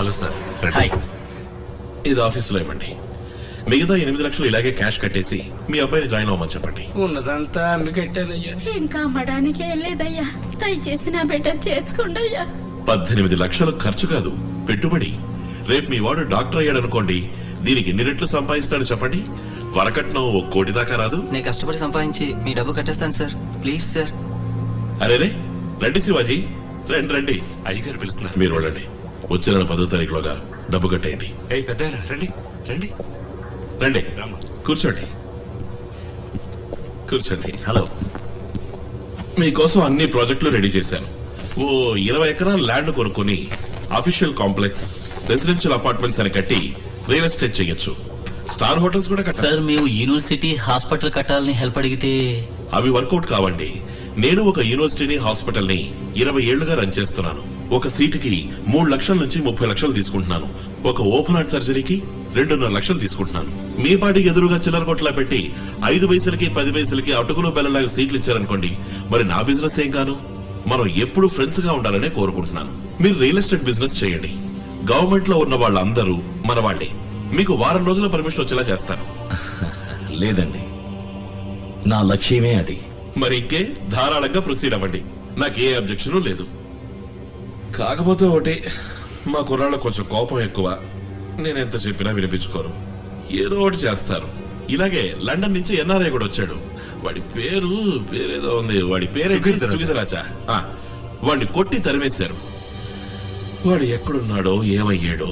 Hello sir. Hi. ఇది ఆఫీసులో ఇవ్వండి. మిగతా 8 లక్షలు ఇలాగే క్యాష్ కట్టేసి మీ అబ్బాయిని జాయిన్ అవ్వమని చెప్పండి. ఉన్నదంతా అమ్మి కట్టానయ్యా. ఇంకా అమ్మడానికి ఏం లేదయ్యా. దయచేసి నా బిడ్డ చేర్చుకోండి అయ్యా. 18 లక్షలు ఖర్చు కాదు, పెట్టుబడి. రేపు మీ వాడు డాక్టర్ అయ్యాడు అనుకోండి, దీనికి ఎన్ని రెట్లు సంపాదిస్తాడు చెప్పండి? వరకట్నం 1 కోటి దాకా రాదు. నేను కష్టపడి సంపాదించి మీ డబ్బు కట్టేస్తాను సార్. Please sir. అరేరే రండి శివాజీ, రండి రండి. అయ్యగారు పిలుస్తున్నారు. మీరు వెళ్ళండి. వచ్చే నెల 10వ తారీఖులోగా డబ్బు కట్టేయండి. పెద్ద రండి రండి రండి, రామ్మా. కూర్చోండి కూర్చోండి. హలో. మీకోసం అన్ని ప్రాజెక్టులు రెడీ చేశాను. ఓ 20 ఎకరాల ల్యాండ్ కొనుక్కొని అఫీషియల్ కాంప్లెక్స్, రెసిడెన్షియల్ అపార్ట్మెంట్స్ అని కట్టి రియల్ ఎస్టేట్ చేయొచ్చు. స్టార్ హోటల్స్ కూడా కట్టాలి. సార్ మేము యూనివర్సిటీ హాస్పిటల్ కట్టాలని హెల్ప్ అడిగితే అవి వర్కౌట్ కావండి. నేను ఒక యూనివర్సిటీని, హాస్పిటల్ ని 20 ఏళ్లుగా రన్ చేస్తున్నాను. ఒక సీటుకి 3 లక్షల నుంచి 30 లక్షలు తీసుకుంటున్నాను. ఒక ఓపెన్ హార్ట్ సర్జరీకి 2.5 లక్షలు తీసుకుంటున్నాను. మీ పాటికి ఎదురుగా చిల్లర కొట్లా పెట్టి 5 పైసలకి 10 పైసలకి అటుకులు బెల్లలాగా సీట్లు ఇచ్చారనుకోండి, మరి నా బిజినెస్ ఏం కాను? మనం ఎప్పుడు ఫ్రెండ్స్ గా ఉండాలనే కోరుకుంటున్నాను. మీరు రియల్ ఎస్టేట్ బిజినెస్ చేయండి. గవర్నమెంట్ లో ఉన్న వాళ్ళందరూ మన వాళ్లే. మీకు వారం రోజుల పర్మిషన్ వచ్చేలా చేస్తాను. లేదండి, నా లక్ష్యమే అది. మరి ఇంకే ధారాళంగా ప్రొసీడ్ అవ్వండి. నాకే అబ్జెక్షన్ లేదు. కాకపోతే ఒకటి, మా కుర్రాళ్ళకు కొంచెం కోపం ఎక్కువ. నేనెంత చెప్పినా వినిపించుకోరు, ఏదో ఒకటి చేస్తారు. ఇలాగే లండన్ నుంచి ఎన్ఆర్ఐ కూడా వచ్చాడు. వాడి పేరేదో ఉంది. వాడి పేరు సుగీతరాజా. వాడిని కొట్టి తరిమేశారు. వాడు ఎక్కడున్నాడో, ఏమయ్యాడో,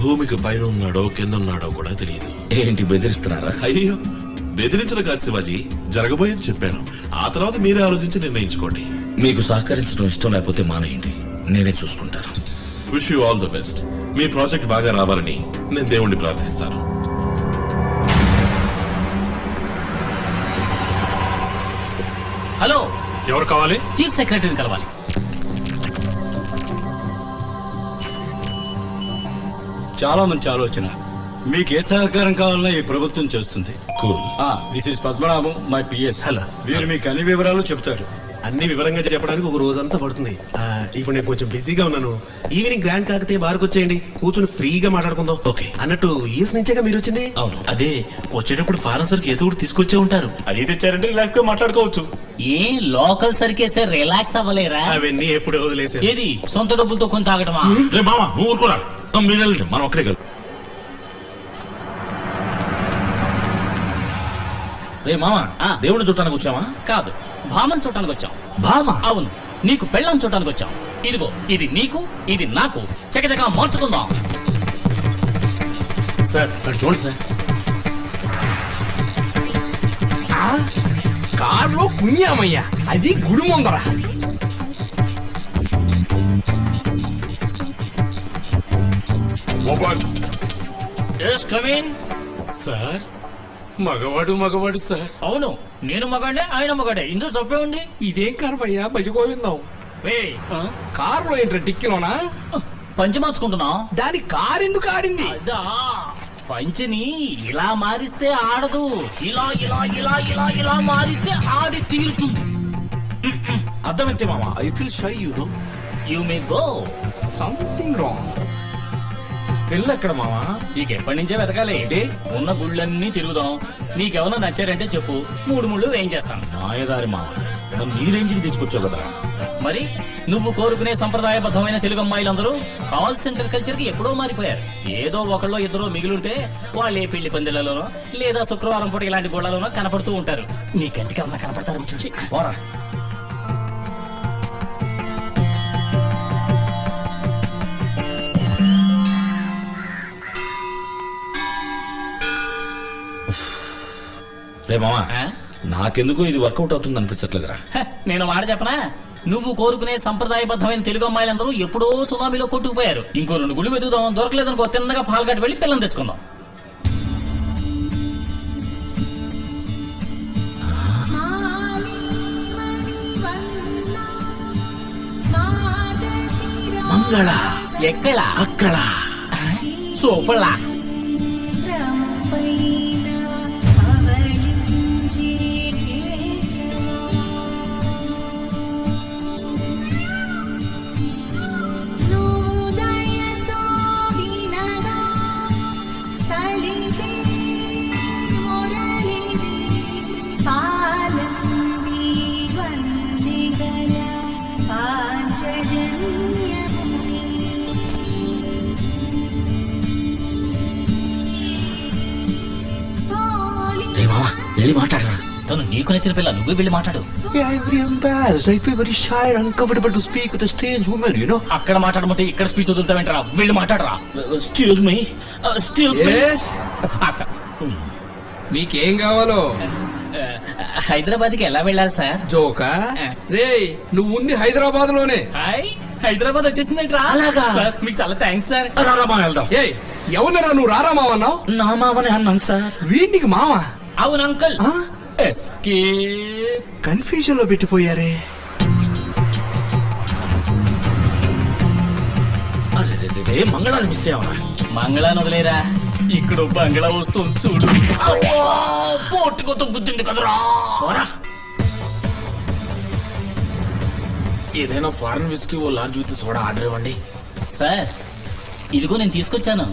భూమికి పైన ఉన్నాడో కింద ఉన్నాడో కూడా తెలియదు. ఏంటి బెదిరిస్తున్నారా? అయ్యో, బెదిరించడం కాదు శివాజీ, జరగబోయేది చెప్పాను. ఆ తర్వాత మీరే ఆలోచించి నిర్ణయించుకోండి. మీకు సహకరించడం ఇష్టం లేకపోతే మానేయండి, నేనే చూసుకుంటాను. Wish you all the best. Me project బాగా రావాలని నేను దేవుణ్ణి ప్రార్థిస్తాను. హలో, ఎవరు కావాలి? చీఫ్ సెక్రటరీని కలవాలి. చాలా మంచి ఆలోచన. మీకు ఏ సహకారం కావాలన్నా ఈ ప్రభుత్వం చేస్తుంది. Cool. This is Padmanabham, my PS. Hello. వీరు మీకు అన్ని వివరాలు చెప్తారు. అన్ని వివరంగా చెప్పడానికి ఒక రోజంతా పడుతుంది. ఇప్పుడు నేను కొంచెం బిజీగా ఉన్నాను. ఈవినింగ్ గ్రాండ్ కాకతే బార్కి వచ్చేయండి, కూర్చొని ఫ్రీగా మాట్లాడుకుందాం. ఓకే. అన్నట్టు ఈస్ నుంచేగా మీరు వచ్చింది? అవును. అదే వచ్చేటప్పుడు ఫారెన్ సర్కి ఏదో ఒకటి తీసుకొచ్చే ఉంటారు. అది తెచ్చారంటే రిలాక్స్ గా మాట్లాడుకోవచ్చు. ఏ లోకల్ సరికేస్తే రిలాక్స్ అవ్వలేరా? అవన్నీ ఎప్పుడే వదిలేసారు. ఏది సొంత డబ్బులతో కొని తాగటమా? రే మామ, నువ్వు ఊరుకోరా. మీరు వెళ్ళండి, మనం ఒక్కడే కదా. రే మామ, దేవుడిని చూడటానికి వచ్చామా? కాదు, భామను చూడటానికి వచ్చాం. భామ? అవును, నీకు పెళ్ళం చూడటానికి వచ్చాం. ఇదిగో, ఇది నీకు, ఇది నాకు. చకచకా మార్చుకుందాం. సార్ అటు చూడండి సార్. కారులో పుణ్యామయ్యా, అది గుడి ముందర. సార్ మగవాడు సార్. అవును, నేను మగాడే, ఆయన మగాడే. ఇందులో తప్పే ఉంది. ఇదేం కర్మయ్యా, భజగోవిందాం. కారులో ఏంట్రా టిక్కిలోనా? పంచి మార్చుకుంటున్నాం. దాని కారు ఎందుకు ఆడింది? అదా, పంచిని ఇలా మారిస్తే ఆడదు, ఇలా ఇలా ఇలా ఇలా ఇలా మారిస్తే ఆడి తీరుతుంది. అర్థమైతే మామ. I feel shy, you know. You may go. Something wrong. పెళ్ళి ఎక్కడ మామ? నీకు ఎప్పటి నుంచే వెతకాలి. ఉన్న గుళ్ళన్నీ తిరుగుదాం. నీకెవరో నచ్చారంటే చెప్పు, 3 ముళ్ళు వేయించేస్తాను. నాయదారి మామ, నన్ను నీ రేంజ్కి తీసుకొచ్చావు కదా. మరి నువ్వు కోరుకునే సంప్రదాయబద్ధమైన తెలుగు అమ్మాయిలందరూ కాల్ సెంటర్ కల్చర్ కి ఎప్పుడో మారిపోయారు. ఏదో ఒకళ్ళో ఇద్దరో మిగిలింటే వాళ్ళే పెళ్లి పందిళ్లలోనో లేదా శుక్రవారం పూట ఇలాంటి గోళ్లలోనో కనపడుతూ ఉంటారు. నీ కంటికి ఎవరన్నా కనపడతారు చూసి పోరా. రే మామ, నాకెందుకు ఇది వర్కౌట్ అవుతుంది అనిపించట్లేదురా. నేను మాట చెప్పనా, నువ్వు కోరుకునే సంప్రదాయబద్ధమైన తెలుగు అమ్మాయిలందరూ ఎప్పుడో సునామీలో కొట్టుకుపోయారు. ఇంకో 2 గుళ్ళు వెతుకుదాం, దొరకలేదనుకో తిన్నగా పాల్గట్ వెళ్ళి పిల్లలు తెచ్చుకుందాం. మంగళ ఎక్కడ? అక్కడ. సూపర్లా. వెళ్ళి మాట్లాడరా. తను నీకు నచ్చిన పిల్ల, నువ్వే వెళ్ళి మాట్లాడు. అక్కడ మాట్లాడమంటే ఇక్కడ స్పీచ్ వదులుతావేంటరా? వెళ్ళి మాట్లాడరా. Excuse me, Yes. అక్క, మీకేం కావాలో? హైదరాబాద్ కి ఎలా వెళ్ళాలి సార్? జోకా రే, నువ్వు ఉంది హైదరాబాద్ లోనే. హాయ్, హైదరాబాద్ వచ్చేసిందంట్రా. అలాగా? సార్ మీకు చాలా థ్యాంక్స్ సార్. రారామా వెళ్దాం. ఏ ఎవరినరా నువ్వు రారా మావన్నావు? నా మామనే అన్నాను సార్. వీడికి మామ అవును అంకుల్. ఎస్కేప్. కన్ఫ్యూజన్ లో పెట్టిపోయారే. అరే మంగళాన్ని మిస్ అయ్యావా? మంగళాన్ని వదిలేరా, ఇక్కడ బంగ్లా వస్తుంది చూడు. పోటుకొత్త గుద్దింది కదరా. ఏదైనా ఫారెన్ విస్కీ ఓ లార్జ్ విత్ సోడా ఆర్డర్ ఇవ్వండి. సార్ ఇదిగో నేను తీసుకొచ్చాను.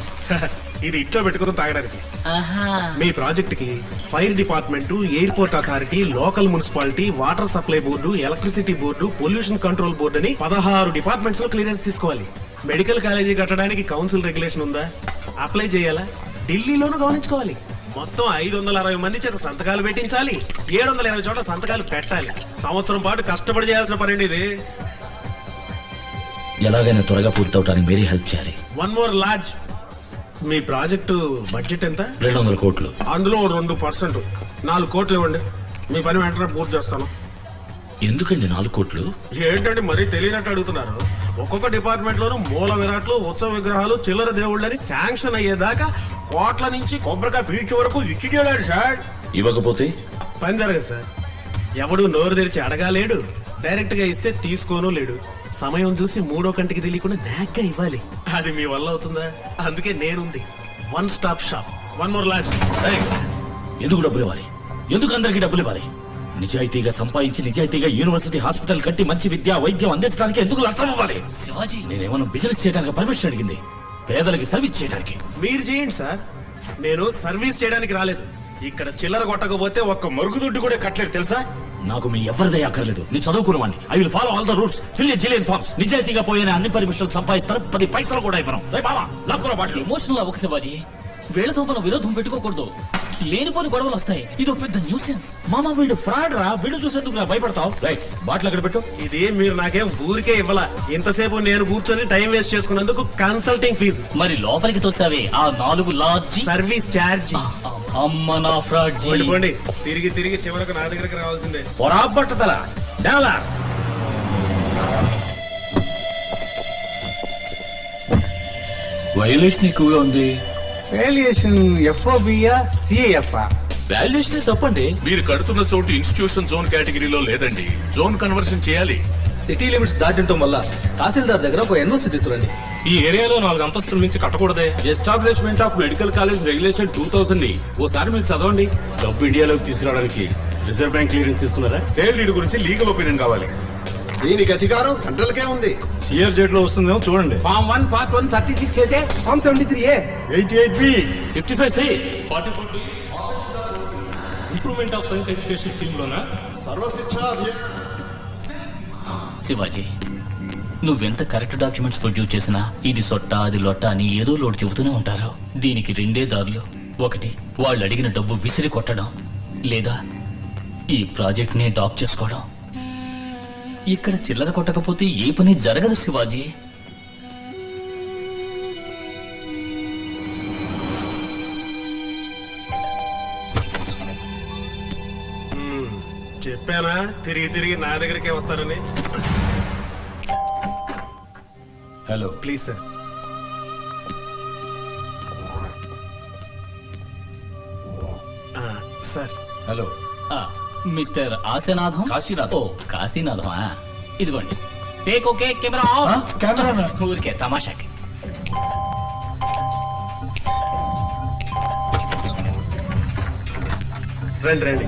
ఇది ఇంట్లో పెట్టుకుని తాగడానికి. ఆహా. మీ ప్రాజెక్ట్ కి fire department, airport authority, local municipality, water supply board, electricity board, pollution control board అని 16 డిపార్ట్మెంట్స్ లో క్లియరెన్స్ తీసుకోవాలి. మెడికల్ కాలేజీ కట్టడానికి కౌన్సిల్ రెగ్యులేషన్ ఉందా? అప్లై చేయాలా? ఢిల్లీలోనూ గమనించుకోవాలి. మొత్తం 560 మంది చేత సంతకాలు పెట్టించాలి. 720 చోట్ల సంతకాలు పెట్టాలి. సంవత్సరం పాటు కష్టపడి చేయాల్సిన పని ఇది. ఎలాగైనా త్వరగా పూర్తవటానికి మీరే హెల్ప్ చేయాలి. One more large. మీ ప్రాజెక్టు బడ్జెట్ ఎంత? 200 కోట్లు. అందులో 2%, 4 కోట్లు ఇవ్వండి. మీ పని వెంటనే పూర్తి చేస్తాను. ఎందుకండి 4 కోట్లు? ఏంటండి మరీ తెలియనట్టు అడుగుతున్నారు? ఒక్కొక్క డిపార్ట్మెంట్ లోనూ మూల విరాట్లు, ఉత్సవ విగ్రహాలు, చిల్లర దేవుళ్ళని శాంక్షన్ అయ్యేదాకా కోట్ల నుంచి కొబ్బరికాయ పీచు వరకు ఇచ్చి చేయడాడు సార్. ఇవ్వకపోతే పని జరగదు సార్. ఎవడు నోరు తెరిచి అడగాలేడు, డైరెక్ట్ గా ఇస్తే తీసుకోను లేడు. సమయం చూసి మూడో కంటికి తెలియకుండా నాగ్గా ఇవ్వాలి. అది మీ వల్ల అవుతుందా? అందుకే నేనుంది. One stop shop. One more lodge. ఎందుకు డబ్బులు ఇవ్వాలి? ఎందుకు అందరికి డబ్బులు ఇవ్వాలి? నిజాయితీగా సంపాదించి నిజాయితీగా యూనివర్సిటీ హాస్పిటల్ కట్టి మంచి విద్య వైద్యం అందించడానికి ఎందుకు లంచం ఇవ్వాలి? శివాజీ, నేనేమన్నా బిజినెస్ చేయడానికి పర్మిషన్ అడిగింది, పేదలకి సర్వీస్ చేయడానికి. మీరు చేయండి సార్, నేను సర్వీస్ చేయడానికి రాలేదు. ఇక్కడ చిల్లర కొట్టకపోతే ఒక్క మరుగుదొడ్డు కూడా కట్టలేదు తెలుసా? నాకు మీ ఎవరిదే అక్కర్లేదు. నేను చదువుకున్నవాడిని. I will follow all the rules, fill zillion forms. నిజాయితీగా పోయిన అన్ని పర్మిషన్లు సంపాదిస్తారు. 10 పైసలు కూడా ఇవ్వను. లాక్కున్న బాటలు. ఎమోషనల్ అవ్వక శివాజీ. వీళ్ళతో మనం విరోధం పెట్టుకోకూడదు. లేనిపోని గొడవలు వస్తాయి. ఇది ఒక పెద్ద న్యూసెన్స్. మామ వీడు ఫ్రాడ్ రా. వీడు చూసేందుకు భయపడతావు. రైట్, బాటిల్ అక్కడ పెట్టు. ఇది మీరు నాకేం ఊరికే ఇవ్వాల. ఇంతసేపు నేను కూర్చొని టైం వేస్ట్ చేసుకున్నందుకు కన్సల్టింగ్ ఫీజు. మరి లోపలికి తోసావే ఆ 4 లార్జీ సర్వీస్ ఛార్జ్. అమ్మ నా ఫ్రాడ్ జీ. పోండి, తిరిగి తిరిగి చివరకు నా దగ్గరికి రావాల్సిందే. పొరాబట్టతల డాలా. వైలేషన్ ఎక్కువగా ఉంది. Valuation ఎఫ్ఓబియా CaF? వాల్యుయేషన్ తప్పండి. మీరు కడుతున్న చోటు ఇన్స్టిట్యూషన్ జోన్ కేటగిరీలో లేదండి. జోన్ కన్వర్షన్ చేయాలి. సిటీ లిమిట్స్ దాటింటం వల్ల తహసీల్దార్ దగ్గర ఒక ఎన్ఓసి తీసుకురండి. ఈ ఏరియాలో 4 అంతస్తుల నుంచి కట్టకూడదే. Establishment of medical college regulation 2000 ని ఓసారి మీరు చదవండి. డబ్బు ఇండియాలోకి తీసుకురావడానికి రిజర్వ్ బ్యాంక్ క్లియరెన్స్ తీసుకున్నారా? సేల్ డీడ్ గురించి లీగల్ ఒపీనియన్ కావాలి. దీనికి అధికారం సెంట్రల్ కే ఉంది. సిఆర్జెడ్ లో వస్తుందేమో చూడండి. ఫామ్ 1 పార్ట్ 1 36 అయితే form 73A 88B 55C 44 improvement of science education scheme లోనా? సర్వశిక్ష అభియాన్. శివాజీ, నువ్వెంత కరెక్ట్ డాక్యుమెంట్స్ ప్రొడ్యూస్ చేసినా ఇది సొట్ట అది లొట్ట అని ఏదో లోటు చెబుతూనే ఉంటారు. దీనికి 2 దారులు. ఒకటి, వాళ్ళు అడిగిన డబ్బు విసిరి కొట్టడం, లేదా ఈ ప్రాజెక్ట్ ని డాప్ చేసుకోవడం. ఇక్కడ చిల్లర కొట్టకపోతే ఏ పని జరగదు శివాజీ. చెప్పానా తిరిగి తిరిగి నా దగ్గరికే వస్తారని? Hello, please sir. Sir hello. Mister Ashanatham. Kashinatham. ఓ కాశీనాథం. ఇదిగోండి, take okay camera off. Camera ఊరికే తమాషాకి. రండి రండి.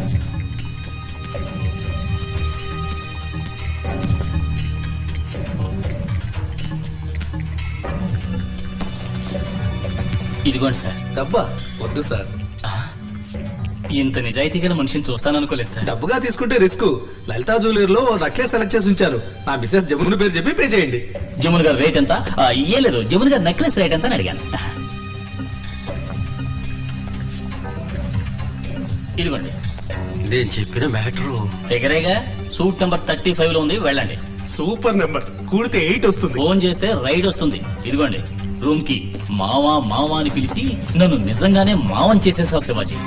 ఇదిగోండి సార్. డబ్బా వద్దు సార్. ఇంత నిజాయితీ గల మనిషిని చూస్తాననుకోలేదు సార్. డబ్బుగా తీసుకుంటే రిస్క్. లలితా జ్యువెలర్ లో నెక్లెస్ సెలెక్ట్ చేసి ఉంచారు. నా మిసెస్ జమున పేరు చెప్పి పే చేయండి. జమున్ గారు రేట్ ఎంత? ఏ లేదు, జమున్ గారు నెక్లెస్ రేట్ ఎంత అని అడిగాను. ఇదిగోండి. నేను చెప్పిన మ్యాటరు దగ్గరేగా సూట్ నెంబర్ 35 లో ఉంది, వెళ్ళండి. సూపర్ నెంబర్, కూడితే 8 వస్తుంది. ఫోన్ చేస్తే రైడ్ వస్తుంది. ఇదిగోండి రూమ్ కి. మావా మావా అని పిలిచి నన్ను నిజంగానే మావం చేసేసావు శివాజీ.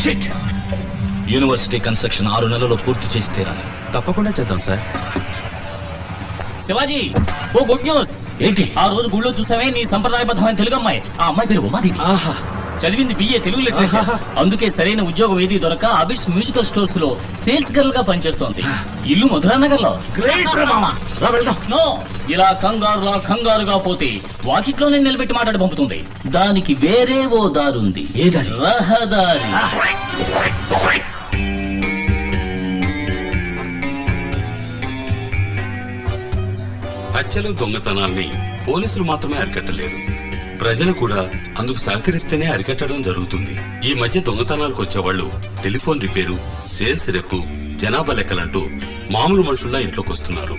షిట్! యూనివర్సిటీ కన్స్ట్రక్షన్ 6 నెలల్లో పూర్తి చేసి తీరాలి. తప్పకుండా చేద్దాం సార్. శివాజీ, ఓ గుడ్ న్యూస్. ఏంటి? ఆ రోజు గుళ్ళో చూసావే నీ సంప్రదాయబద్ధమైన తెలుగు అమ్మాయి. ఆ అమ్మాయి పేరు ఉమాదేవి. ఆహా, చదివింది BA తెలుగు లిటరేచర్. అందుకే సరైన ఉద్యోగం ఏది దొరక అబిడ్స్ మ్యూజికల్ స్టోర్స్ లో సేల్స్ గర్ల్ గా పనిచేస్తోంది. ఇల్లు మధురానగర్ లో. గ్రేట్ రా మామ, రా వెళ్దాం. నో, ఇలా కంగారుగా పోతే వాకిట్లోనే నిలబెట్టి మాట్లాడి పంపుతుంది. దానికి వేరే ఓ దారుంది. ఏ దారి? రహదారి. హత్యలు, దొంగతనాల్ని పోలీసులు మాత్రమే అరికట్టలేరు, ప్రజలు కూడా అందుకు సహకరిస్తేనే అరికట్టడం జరుగుతుంది. ఈ మధ్య దొంగతనాలకు వచ్చేవాళ్లు టెలిఫోన్ రిపేరు, సేల్స్ రెప్పు, జనాభా లెక్కలంటూ మామూలు మనుషుల్లా ఇంట్లోకి వస్తున్నారు.